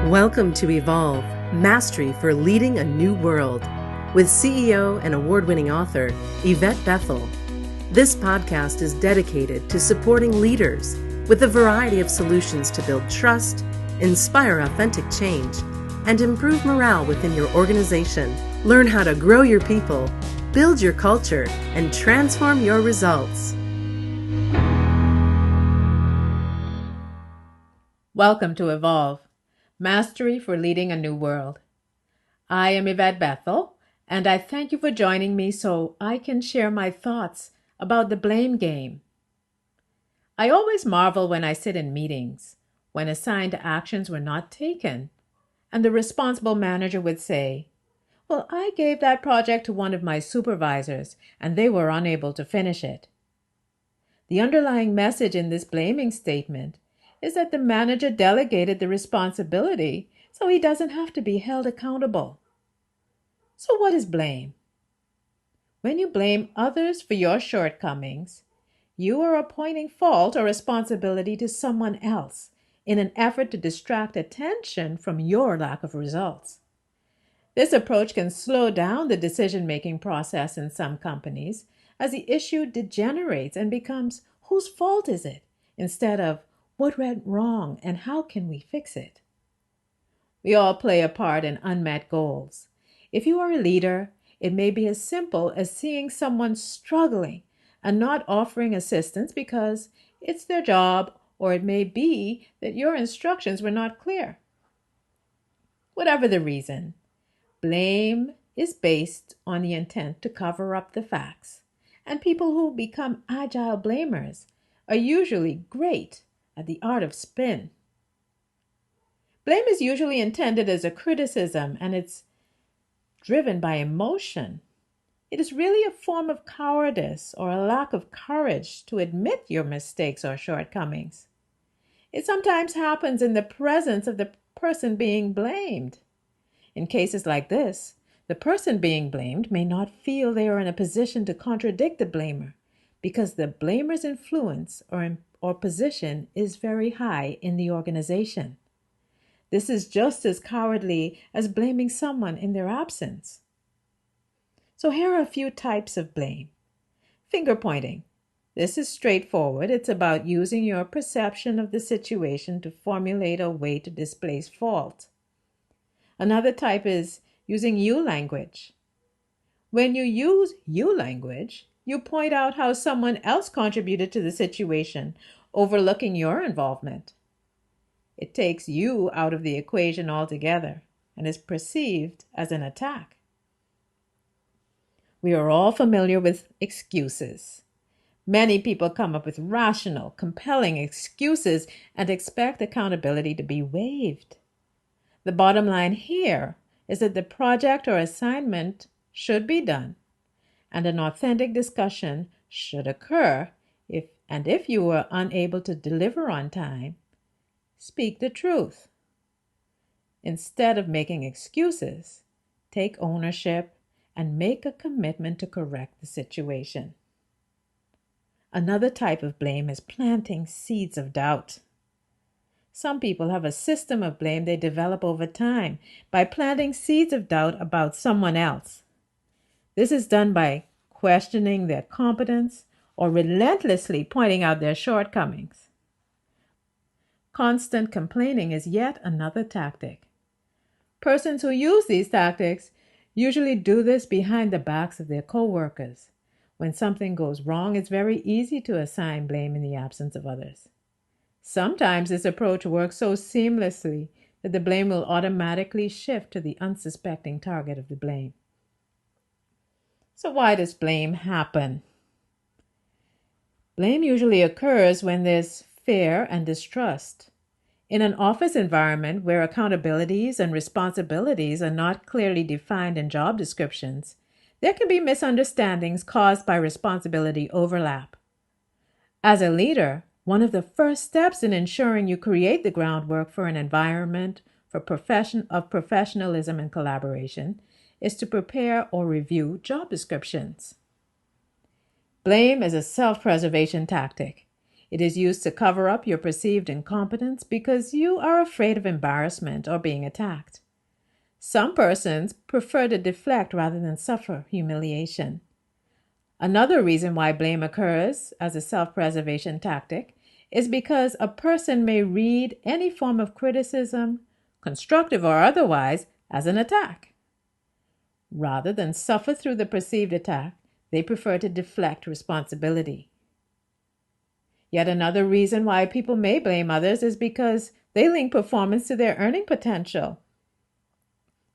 Welcome to Evolve, Mastery for Leading a New World, with CEO and award-winning author Yvette Bethel. This podcast is dedicated to supporting leaders with a variety of solutions to build trust, inspire authentic change, and improve morale within your organization. Learn how to grow your people, build your culture, and transform your results. Welcome to Evolve, Mastery for Leading a New World. I am Yvette Bethel, and I thank you for joining me so I can share my thoughts about the blame game. I always marvel when I sit in meetings when assigned actions were not taken, and the responsible manager would say, "Well, I gave that project to one of my supervisors, and they were unable to finish it." The underlying message in this blaming statement is that the manager delegated the responsibility so he doesn't have to be held accountable. So what is blame? When you blame others for your shortcomings, you are appointing fault or responsibility to someone else in an effort to distract attention from your lack of results. This approach can slow down the decision-making process in some companies as the issue degenerates and becomes whose fault is it instead of what went wrong and how can we fix it? We all play a part in unmet goals. If you are a leader, it may be as simple as seeing someone struggling and not offering assistance because it's their job, or it may be that your instructions were not clear. Whatever the reason, blame is based on the intent to cover up the facts, and people who become agile blamers are usually great at the art of spin. Blame is usually intended as a criticism, and it's driven by emotion. It is really a form of cowardice or a lack of courage to admit your mistakes or shortcomings. It sometimes happens in the presence of the person being blamed. In cases like this, the person being blamed may not feel they are in a position to contradict the blamer because the blamer's influence or position is very high in the organization. This is just as cowardly as blaming someone in their absence. So here are a few types of blame. Finger pointing. This is straightforward. It's about using your perception of the situation to formulate a way to displace fault. Another type is using you language. When you use you language, you point out how someone else contributed to the situation, overlooking your involvement. It takes you out of the equation altogether and is perceived as an attack. We are all familiar with excuses. Many people come up with rational, compelling excuses and expect accountability to be waived. The bottom line here is that the project or assignment should be done, and an authentic discussion should occur if you were unable to deliver on time, speak the truth. Instead of making excuses, take ownership and make a commitment to correct the situation. Another type of blame is planting seeds of doubt. Some people have a system of blame they develop over time by planting seeds of doubt about someone else. This is done by questioning their competence or relentlessly pointing out their shortcomings. Constant complaining is yet another tactic. Persons who use these tactics usually do this behind the backs of their co-workers. When something goes wrong, it's very easy to assign blame in the absence of others. Sometimes this approach works so seamlessly that the blame will automatically shift to the unsuspecting target of the blame. So why does blame happen? Blame usually occurs when there's fear and distrust. In an office environment where accountabilities and responsibilities are not clearly defined in job descriptions, there can be misunderstandings caused by responsibility overlap. As a leader, one of the first steps in ensuring you create the groundwork for an environment of professionalism and collaboration is to prepare or review job descriptions. Blame is a self-preservation tactic. It is used to cover up your perceived incompetence because you are afraid of embarrassment or being attacked. Some persons prefer to deflect rather than suffer humiliation. Another reason why blame occurs as a self-preservation tactic is because a person may read any form of criticism, constructive or otherwise, as an attack. Rather than suffer through the perceived attack, they prefer to deflect responsibility. Yet another reason why people may blame others is because they link performance to their earning potential.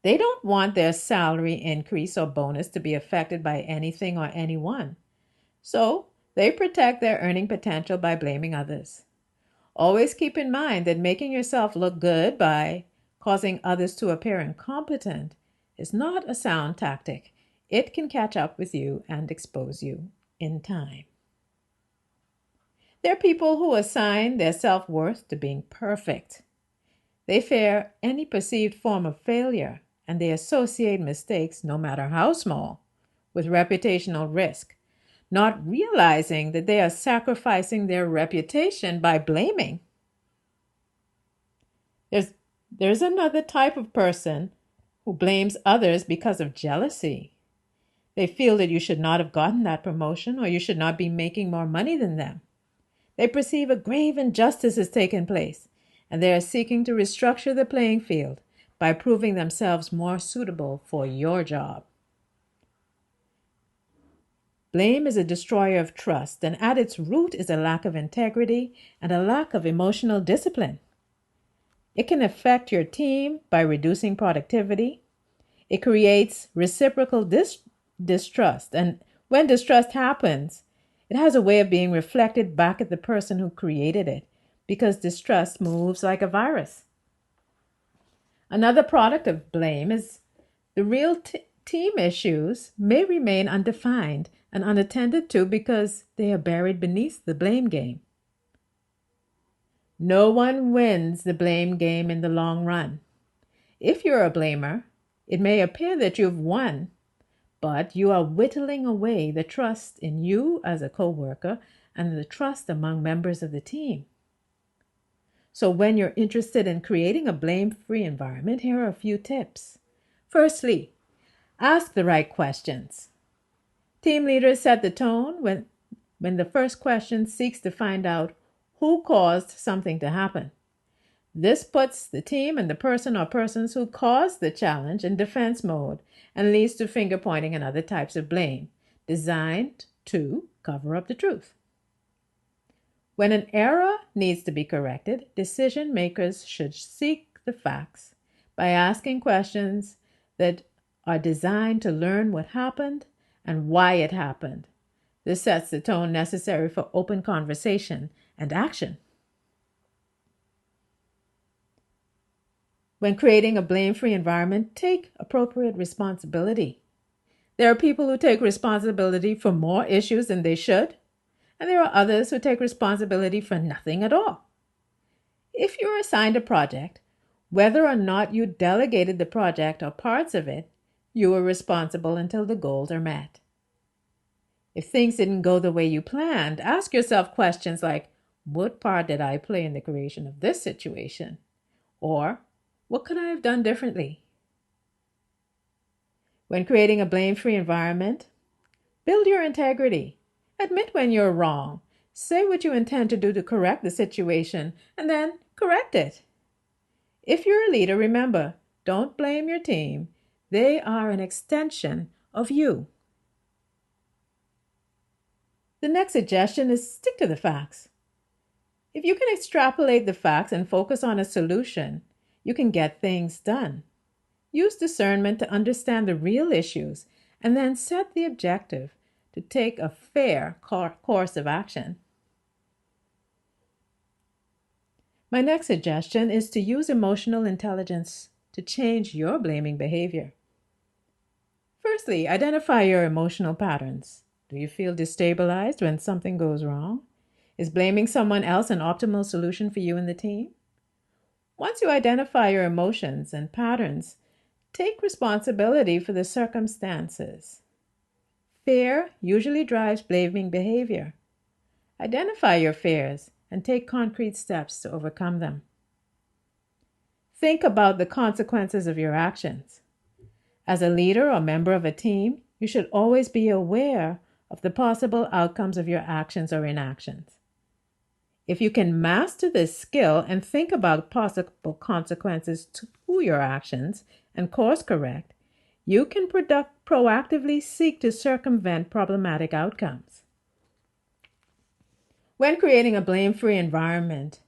They don't want their salary increase or bonus to be affected by anything or anyone. So they protect their earning potential by blaming others. Always keep in mind that making yourself look good by causing others to appear incompetent is not a sound tactic. It can catch up with you and expose you in time. There are people who assign their self-worth to being perfect. They fear any perceived form of failure, and they associate mistakes, no matter how small, with reputational risk, not realizing that they are sacrificing their reputation by blaming. There's another type of person who blames others because of jealousy. They feel that you should not have gotten that promotion or you should not be making more money than them. They perceive a grave injustice has taken place, and they are seeking to restructure the playing field by proving themselves more suitable for your job. Blame is a destroyer of trust, and at its root is a lack of integrity and a lack of emotional discipline. It can affect your team by reducing productivity. It creates reciprocal distrust, and when distrust happens, it has a way of being reflected back at the person who created it, because distrust moves like a virus. Another product of blame is the real team issues may remain undefined and unattended to because they are buried beneath the blame game. No one wins the blame game in the long run. If you're a blamer, it may appear that you've won, but you are whittling away the trust in you as a coworker and the trust among members of the team. So when you're interested in creating a blame-free environment, here are a few tips. Firstly, ask the right questions. Team leaders set the tone when the first question seeks to find out who caused something to happen. This puts the team and the person or persons who caused the challenge in defense mode and leads to finger pointing and other types of blame, designed to cover up the truth. When an error needs to be corrected, decision makers should seek the facts by asking questions that are designed to learn what happened and why it happened. This sets the tone necessary for open conversation and action. When creating a blame-free environment, take appropriate responsibility. There are people who take responsibility for more issues than they should, and there are others who take responsibility for nothing at all. If you're assigned a project, whether or not you delegated the project or parts of it, you are responsible until the goals are met. If things didn't go the way you planned, ask yourself questions like, what part did I play in the creation of this situation? Or, what could I have done differently? When creating a blame-free environment, build your integrity. Admit when you're wrong. Say what you intend to do to correct the situation, and then correct it. If you're a leader, remember, don't blame your team. They are an extension of you. The next suggestion is stick to the facts. If you can extrapolate the facts and focus on a solution, you can get things done. Use discernment to understand the real issues and then set the objective to take a fair course of action. My next suggestion is to use emotional intelligence to change your blaming behavior. Firstly, identify your emotional patterns. Do you feel destabilized when something goes wrong? Is blaming someone else an optimal solution for you and the team? Once you identify your emotions and patterns, take responsibility for the circumstances. Fear usually drives blaming behavior. Identify your fears and take concrete steps to overcome them. Think about the consequences of your actions. As a leader or member of a team, you should always be aware of the possible outcomes of your actions or inactions. If you can master this skill and think about possible consequences to your actions and course correct, you can proactively seek to circumvent problematic outcomes. When creating a blame-free environment,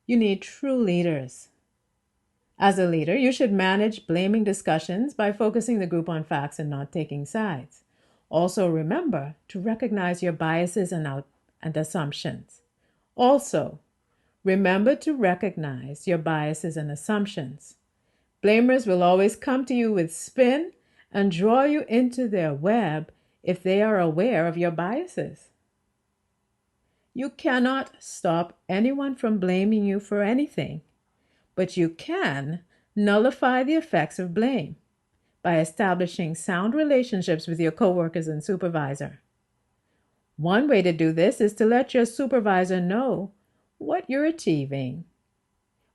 you need true leaders. As a leader, you should manage blaming discussions by focusing the group on facts and not taking sides. Also, remember to recognize your biases and assumptions. Also, remember to recognize your biases and assumptions. Blamers will always come to you with spin and draw you into their web if they are aware of your biases. You cannot stop anyone from blaming you for anything, but you can nullify the effects of blame by establishing sound relationships with your coworkers and supervisor. One way to do this is to let your supervisor know what you're achieving.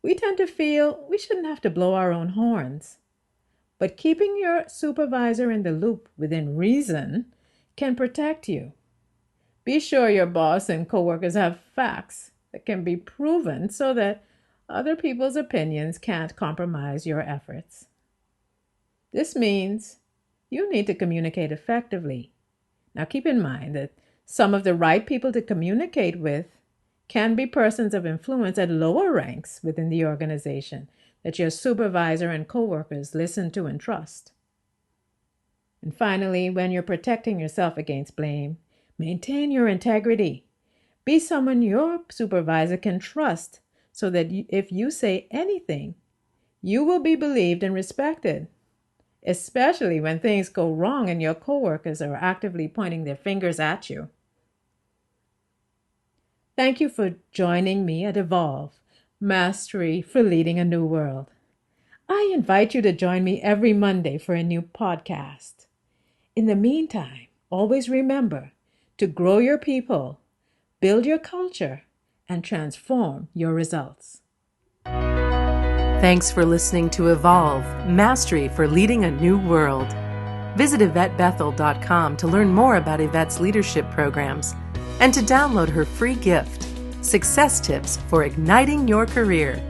We tend to feel we shouldn't have to blow our own horns, but keeping your supervisor in the loop within reason can protect you. Be sure your boss and coworkers have facts that can be proven so that other people's opinions can't compromise your efforts. This means you need to communicate effectively. Now keep in mind that some of the right people to communicate with can be persons of influence at lower ranks within the organization that your supervisor and coworkers listen to and trust. And finally, when you're protecting yourself against blame, maintain your integrity. Be someone your supervisor can trust so that if you say anything, you will be believed and respected, especially when things go wrong and your coworkers are actively pointing their fingers at you. Thank you for joining me at Evolve, Mastery for Leading a New World. I invite you to join me every Monday for a new podcast. In the meantime, always remember to grow your people, build your culture, and transform your results. Thanks for listening to Evolve, Mastery for Leading a New World. Visit YvetteBethel.com to learn more about Yvette's leadership programs and to download her free gift, Success Tips for Igniting Your Career.